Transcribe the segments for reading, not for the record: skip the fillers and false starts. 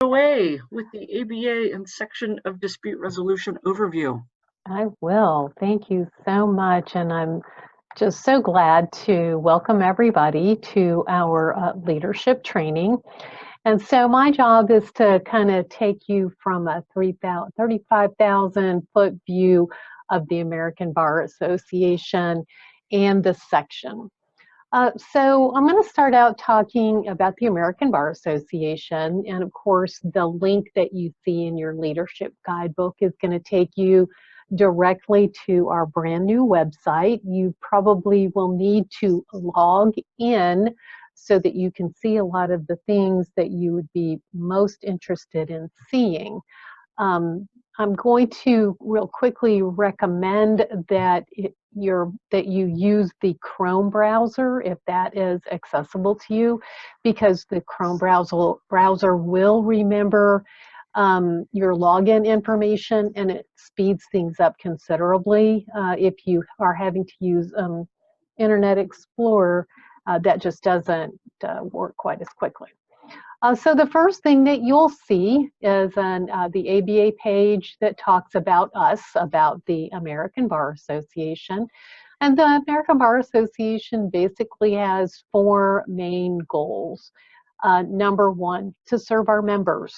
Away with the ABA and section of dispute resolution overview. I will. Thank you so much. And I'm just so glad to welcome everybody to our leadership training. And so my job is to kind of take you from a 35,000 foot view of the American Bar Association and the section. So I'm going to start out talking about the American Bar Association. And of course, the link that you see in your leadership guidebook is going to take you directly to our brand new website. You probably will need to log in so that you can see a lot of the things that you would be most interested in seeing. I'm going to real quickly recommend that you use the Chrome browser if that is accessible to you, because the Chrome browser will remember your login information, and it speeds things up considerably. If you are having to use Internet Explorer, that just doesn't work quite as quickly. So the first thing that you'll see is the ABA page that talks about us, about the American Bar Association. And the American Bar Association basically has four main goals. Number one, to serve our members.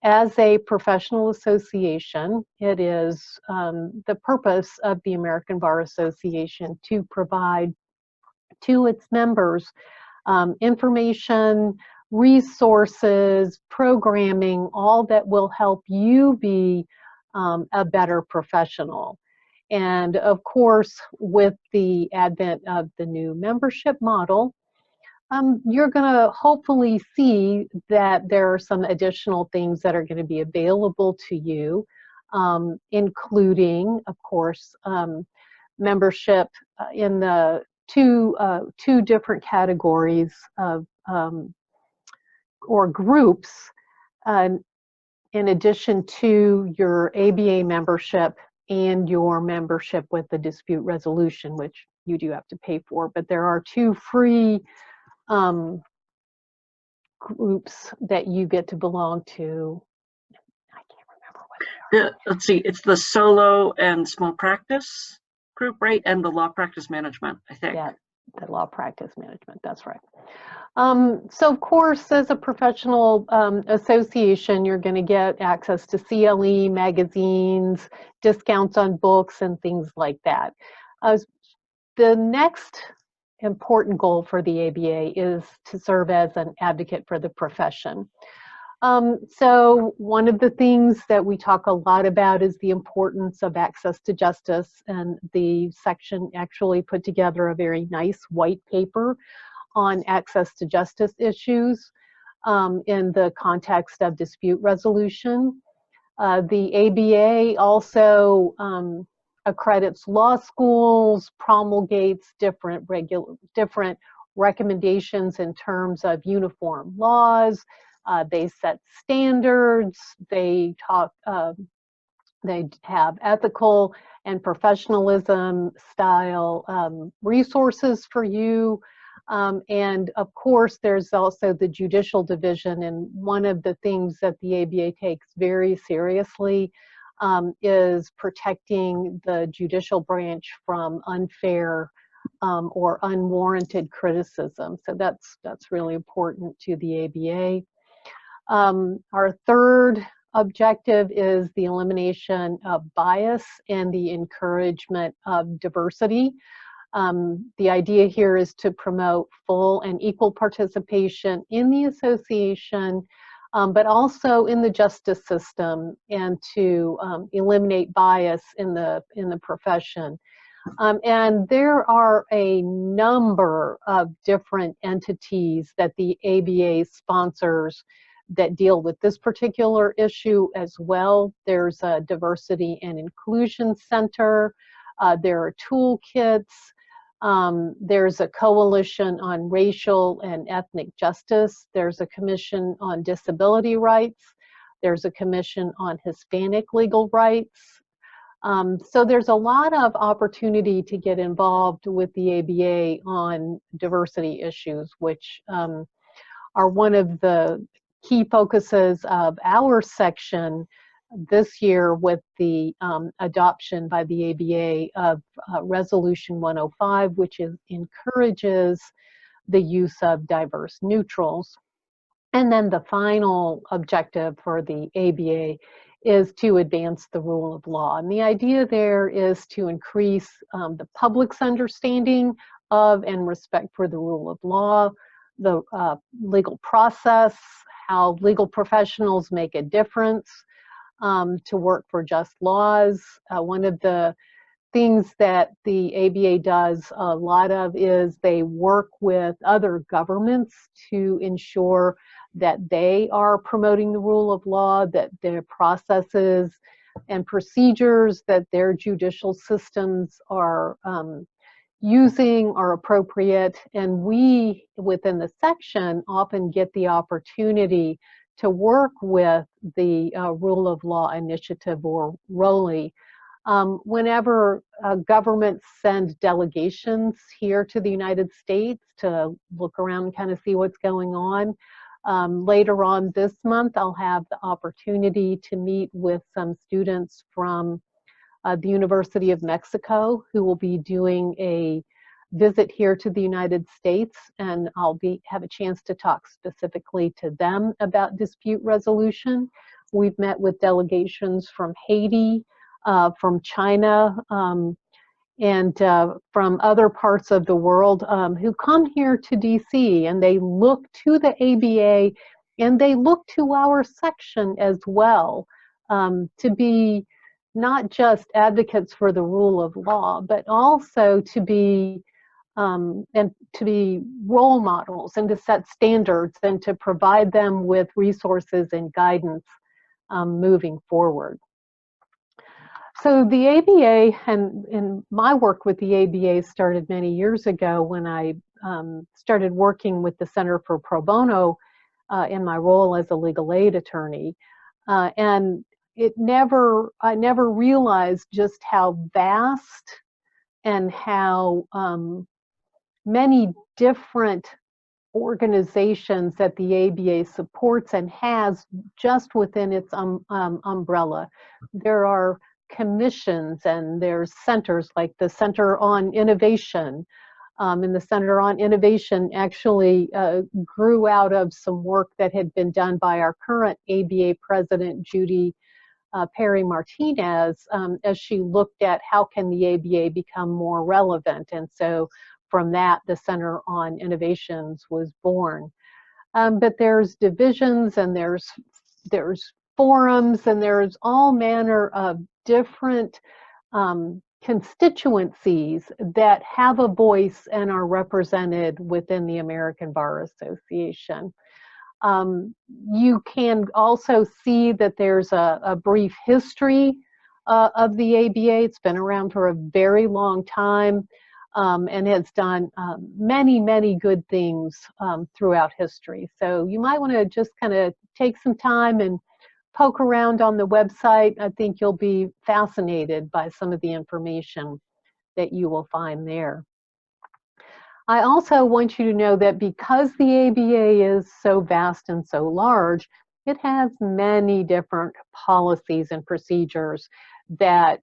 As a professional association, it is the purpose of the American Bar Association to provide to its members information, resources, programming, all that will help you be a better professional. And of course, with the advent of the new membership model, you're going to hopefully see that there are some additional things that are going to be available to you, including, of course, membership in the two different categories of or groups, in addition to your ABA membership and your membership with the dispute resolution, which you do have to pay for. But there are two free groups that you get to belong to. I can't remember what they are. Let's see, it's the solo and small practice group, right? And the law practice management, I think. Yeah, the law practice management, that's right. So of course, as a professional association, you're going to get access to CLE, magazines, discounts on books, and things like that. The next important goal for the ABA is to serve as an advocate for the profession. So one of the things that we talk a lot about is the importance of access to justice, and the section actually put together a very nice white paper on access to justice issues in the context of dispute resolution. The ABA also accredits law schools, promulgates different recommendations in terms of uniform laws. They set standards. They have ethical and professionalism style resources for you. And of course, there's also the judicial division, and one of the things that the ABA takes very seriously is protecting the judicial branch from unfair or unwarranted criticism. So that's really important to the ABA. Our third objective is the elimination of bias and the encouragement of diversity. The idea here is to promote full and equal participation in the association, but also in the justice system, and to eliminate bias in the profession. And there are a number of different entities that the ABA sponsors that deal with this particular issue as well. There's a Diversity and Inclusion Center. There are toolkits. There's a Coalition on Racial and Ethnic Justice. There's a Commission on Disability Rights. There's a Commission on Hispanic Legal Rights. So there's a lot of opportunity to get involved with the ABA on diversity issues, which are one of the key focuses of our section this year with the adoption by the ABA of Resolution 105, which encourages the use of diverse neutrals. And then the final objective for the ABA is to advance the rule of law. And the idea there is to increase the public's understanding of and respect for the rule of law, the legal process, how legal professionals make a difference, to work for just laws. One of the things that the ABA does a lot of is they work with other governments to ensure that they are promoting the rule of law, that their processes and procedures that their judicial systems are using are appropriate. And we, within the section, often get the opportunity to work with the Rule of Law Initiative, or ROLI. Whenever governments send delegations here to the United States to look around and kind of see what's going on, later on this month, I'll have the opportunity to meet with some students from the University of Mexico who will be doing a visit here to the United States, and I'll have a chance to talk specifically to them about dispute resolution. We've met with delegations from Haiti, from China, and from other parts of the world who come here to DC, and they look to the ABA and they look to our section as well to be not just advocates for the rule of law, but also to be role models and to set standards and to provide them with resources and guidance moving forward. So the ABA, and my work with the ABA started many years ago when I started working with the Center for Pro Bono in my role as a legal aid attorney. And I never realized just how vast and how many different organizations that the ABA supports and has just within its umbrella. There are commissions and there's centers like the Center on Innovation. And the Center on Innovation actually grew out of some work that had been done by our current ABA president, Judy Perry Martinez, as she looked at how can the ABA become more relevant. And so from that, the Center on Innovations was born. But there's divisions and there's forums and there's all manner of different constituencies that have a voice and are represented within the American Bar Association. You can also see that there's a brief history of the ABA. It's been around for a very long time and has done many, many good things throughout history. So you might want to just kind of take some time and poke around on the website. I think you'll be fascinated by some of the information that you will find there. I also want you to know that because the ABA is so vast and so large, it has many different policies and procedures that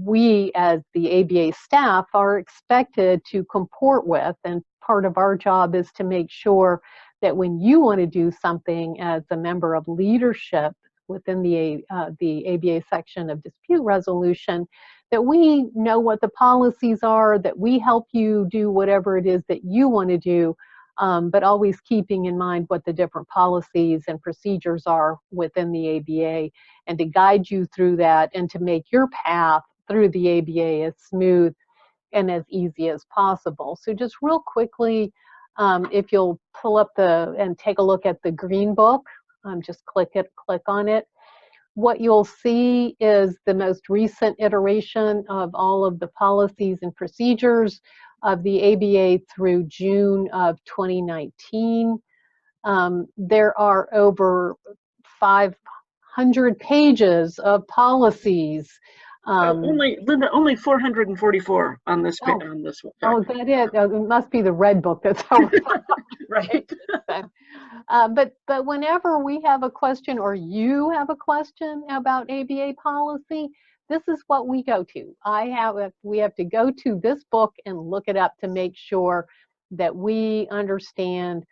we as the ABA staff are expected to comport with. And part of our job is to make sure that when you want to do something as a member of leadership within the ABA section of dispute resolution, that we know what the policies are, that we help you do whatever it is that you want to do, but always keeping in mind what the different policies and procedures are within the ABA, and to guide you through that and to make your path through the ABA as smooth and as easy as possible. So just real quickly, if you'll pull up and take a look at the green book, just click on it. What you'll see is the most recent iteration of all of the policies and procedures of the ABA through June of 2019. There are over 500 pages of policies. Linda, only 444 on this. Oh, is that it? It must be the red book. That's how Right. But whenever we have a question or you have a question about ABA policy, this is what we go to. We have to go to this book and look it up to make sure that we understand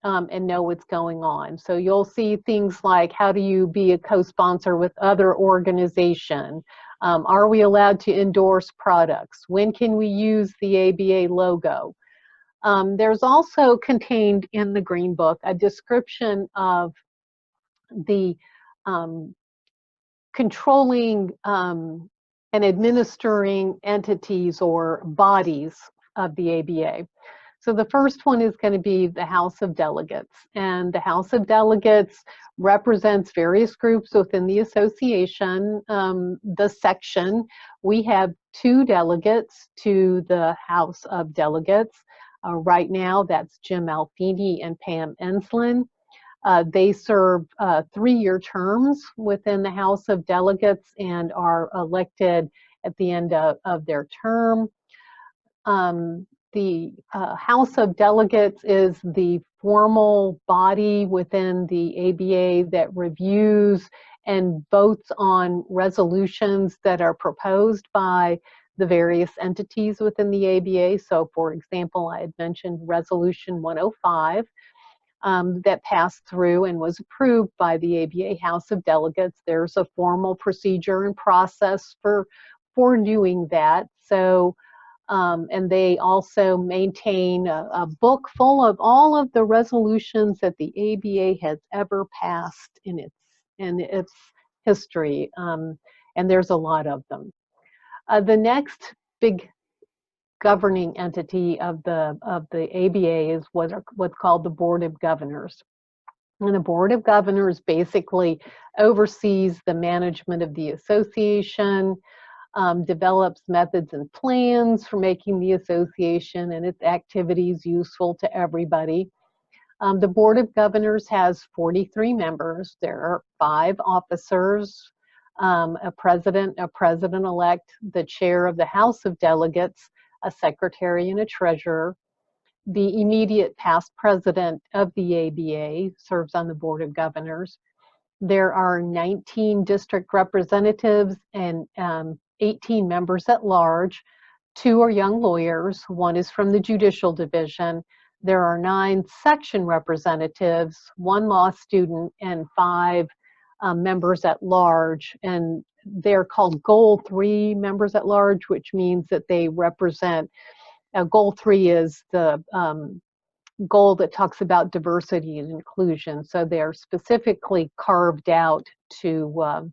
and know what's going on. So you'll see things like, how do you be a co-sponsor with other organization? Are we allowed to endorse products? When can we use the ABA logo? There's also contained in the Green Book a description of the controlling and administering entities or bodies of the ABA. So the first one is going to be the House of Delegates, and the House of Delegates represents various groups within the association. The section, we have 2 delegates to the House of Delegates. Right now, that's Jim Alfini and Pam Enslin. They serve 3-year terms within the House of Delegates and are elected at the end of their term. The House of Delegates is the formal body within the ABA that reviews and votes on resolutions that are proposed by the various entities within the ABA. So for example, I had mentioned Resolution 105 that passed through and was approved by the ABA House of Delegates. There's a formal procedure and process for doing that. So and they also maintain a book full of all of the resolutions that the ABA has ever passed in its history, and there's a lot of them. The next big governing entity of the ABA is what's called the Board of Governors. And the Board of Governors basically oversees the management of the association, develops methods and plans for making the association and its activities useful to everybody. The Board of Governors has 43 members. There are 5 officers, a president-elect, the chair of the House of Delegates, a secretary and a treasurer. The immediate past president of the ABA serves on the Board of Governors. There are 19 district representatives and 18 members at large. 2 are young lawyers. 1 is from the Judicial Division. There are 9 section representatives, 1 law student, and 5 members at large. And they're called Goal 3 members at large, which means that they represent, Goal 3 is the goal that talks about diversity and inclusion. So they're specifically carved out to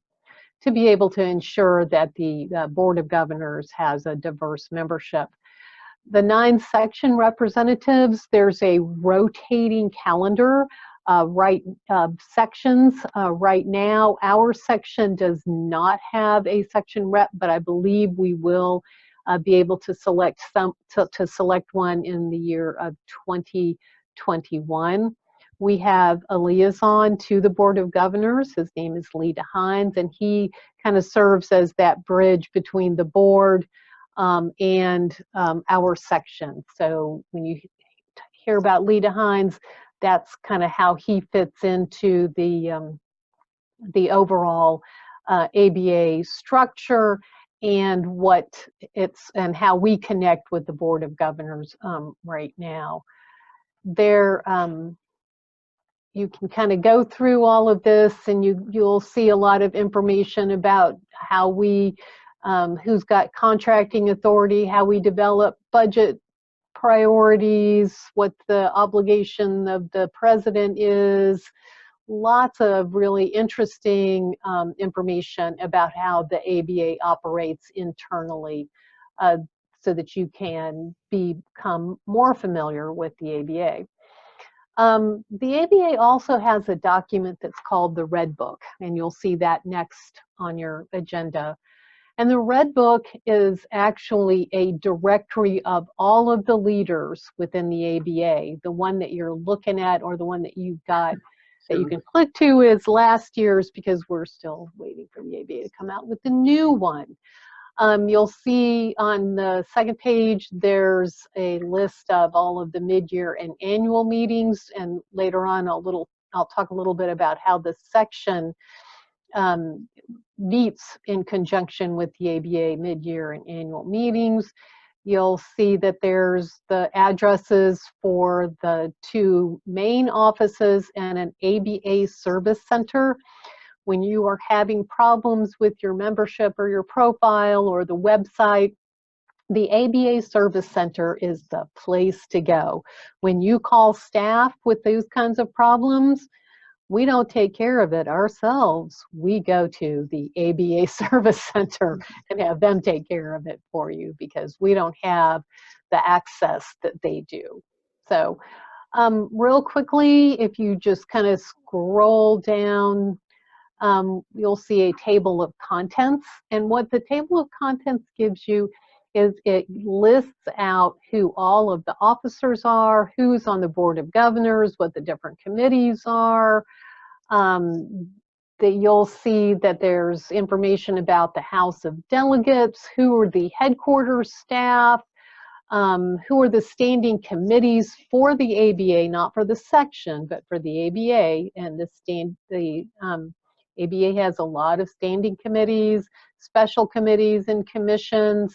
be able to ensure that the Board of Governors has a diverse membership. The 9 section representatives, there's a rotating calendar, sections. Right now, our section does not have a section rep, but I believe we will be able to select select one in the year of 2021. We have a liaison to the Board of Governors. His name is Lee DeHines, and he kind of serves as that bridge between the board and our section. So when you hear about Lee DeHines, that's kind of how he fits into the overall ABA structure and how we connect with the Board of Governors right now. You can kind of go through all of this, and you'll see a lot of information about how who's got contracting authority, how we develop budget priorities, what the obligation of the president is. Lots of really interesting information about how the ABA operates internally, so that you can become more familiar with the ABA. The ABA also has a document that's called the Red Book, and you'll see that next on your agenda. And the Red Book is actually a directory of all of the leaders within the ABA. The one that you're looking at, or the one that you've got that you can click to, is last year's, because we're still waiting for the ABA to come out with the new one. You'll see on the second page, there's a list of all of the mid-year and annual meetings, and later on I'll talk a little bit about how this section meets in conjunction with the ABA mid-year and annual meetings. You'll see that there's the addresses for the 2 main offices and an ABA service center. When you are having problems with your membership or your profile or the website, the ABA Service Center is the place to go. When you call staff with those kinds of problems, we don't take care of it ourselves. We go to the ABA Service Center and have them take care of it for you because we don't have the access that they do. So real quickly, if you just kind of scroll down, you'll see a table of contents. And what the table of contents gives you is it lists out who all of the officers are, who's on the Board of Governors, what the different committees are. That you'll see that there's information about the House of Delegates, who are the headquarters staff, who are the standing committees for the ABA, not for the section, but for the ABA. And the ABA has a lot of standing committees, special committees and commissions,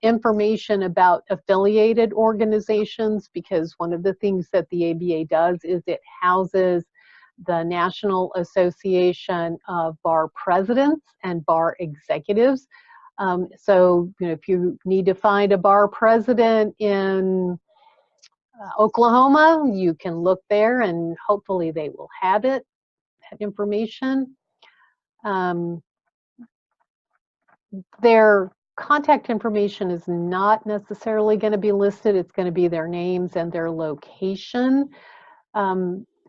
information about affiliated organizations, because one of the things that the ABA does is it houses the National Association of Bar Presidents and Bar Executives. So if you need to find a bar president in Oklahoma, you can look there and hopefully they will have it, that information. Their contact information is not necessarily going to be listed. It's going to be their names and their location.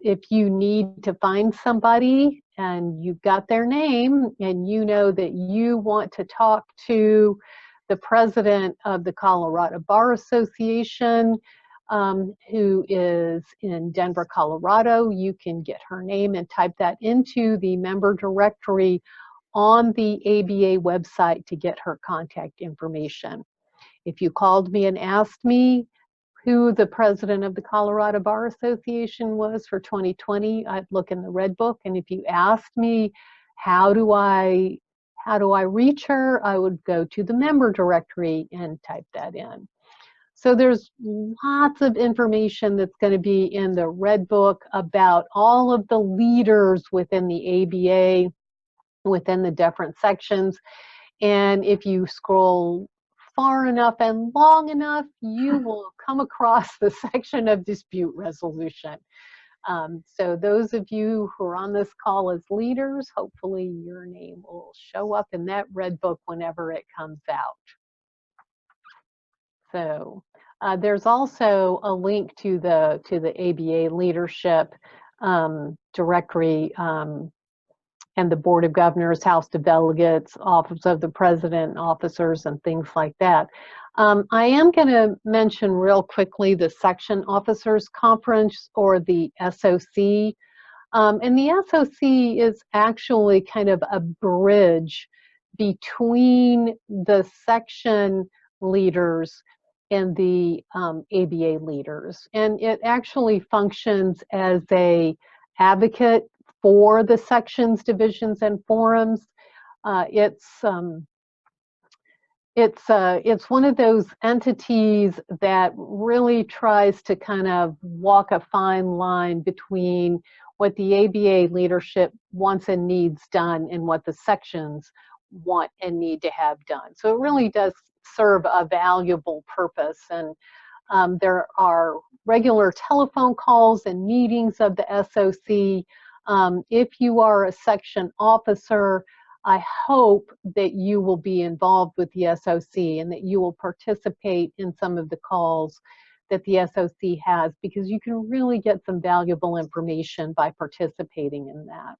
If you need to find somebody and you've got their name and you know that you want to talk to the president of the Colorado Bar Association, who is in Denver, Colorado, you can get her name and type that into the member directory on the ABA website to get her contact information. If you called me and asked me who the president of the Colorado Bar Association was for 2020, I'd look in the Red Book, and if you asked me how do I reach her, I would go to the member directory and type that in. So there's lots of information that's going to be in the Red Book about all of the leaders within the ABA, within the different sections. And if you scroll far enough and long enough, you will come across the section of dispute resolution. So those of you who are on this call as leaders, hopefully your name will show up in that Red Book whenever it comes out. So there's also a link to the ABA leadership directory and the Board of Governors, House of Delegates, Office of the President, officers, and things like that. I am going to mention real quickly the Section Officers Conference, or the SOC. And the SOC is actually kind of a bridge between the section leaders and the ABA leaders. And it actually functions as a advocate for the sections, divisions, and forums. It's one of those entities that really tries to kind of walk a fine line between what the ABA leadership wants and needs done and what the sections want and need to have done. So it really does serve a valuable purpose. And there are regular telephone calls and meetings of the SOC. If you are a section officer, I hope that you will be involved with the SOC and that you will participate in some of the calls that the SOC has, because you can really get some valuable information by participating in that.